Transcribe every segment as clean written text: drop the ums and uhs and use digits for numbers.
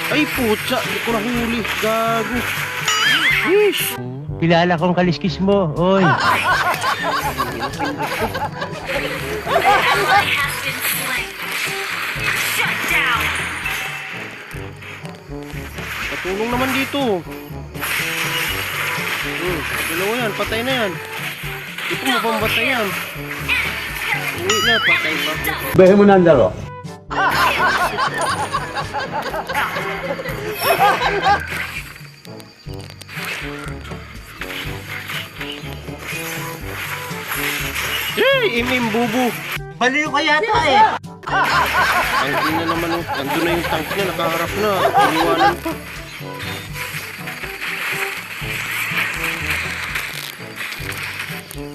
Ay, putsa. Hindi ko nahuli. Gago. Yeesh. Kilala kong kaliskis mo, oy. Ally has been slain. Shut down. Patulong naman dito. Dalawa yan. Patay na yan. Hindi ko mapambatay yan. Uwi na. Patay pa. Bahin mo na ang laro. Yay! Imim bubu. Baliw ka yata eh. Ang na naman. Andun na yung tank niya. Nakaharap na. Iniwanan pa.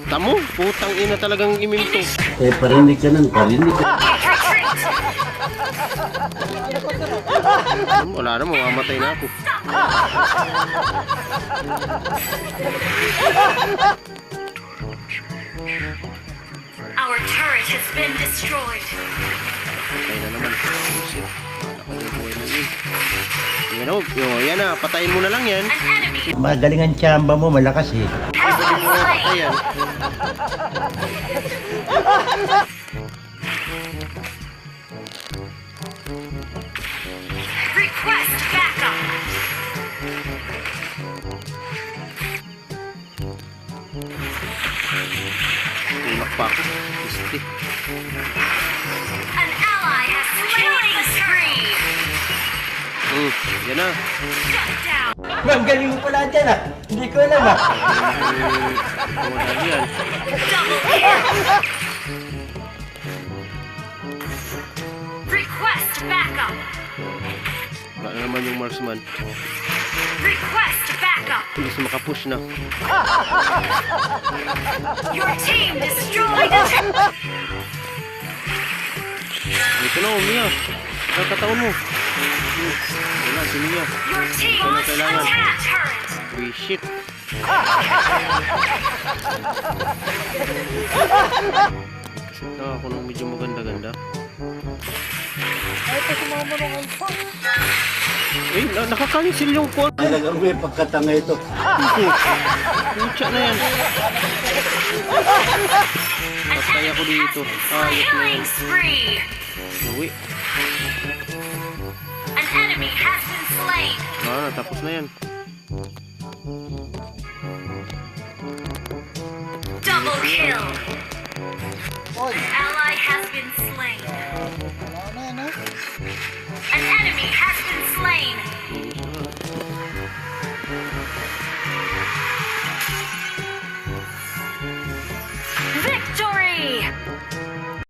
Tamo, putang ina talagang imim to. Eh, parinig ka nun, parinig ka. Wala na, mamamatay na ako. Our turret has been destroyed. Patay na naman. Shit. Nakabuhay mo yun. Yan o, yan na, patayin mo na lang yan. An enemy Magaling ang tsamba mo, malakas eh. has been slain. Patay yan. Request backup. Tulak pa ako. Gusti. An ally has killing spree. Yan na. Shut down. Magaling mo pala dyan ah. Hindi ko alam ah. Wala yan. Double kill. Request backup. Wala na naman yung marksman. Request backup. Bilis makapush na. Your team destroyed a Ito na, Mia. Nakataon mo. Wala, si Mia. Your team Wala kailangan. attack turret. Uy, shit. Kasi ako nung medyo maganda-ganda. Eh, nakakancel yung call. Talagang may pagkatanga ito. Pucha na yan. Patay ako dito. Ayos na yan. Killing spree. Uwi. An enemy has been slain. Tapos na yan. Double kill. An ally has been slain. An enemy has been slain.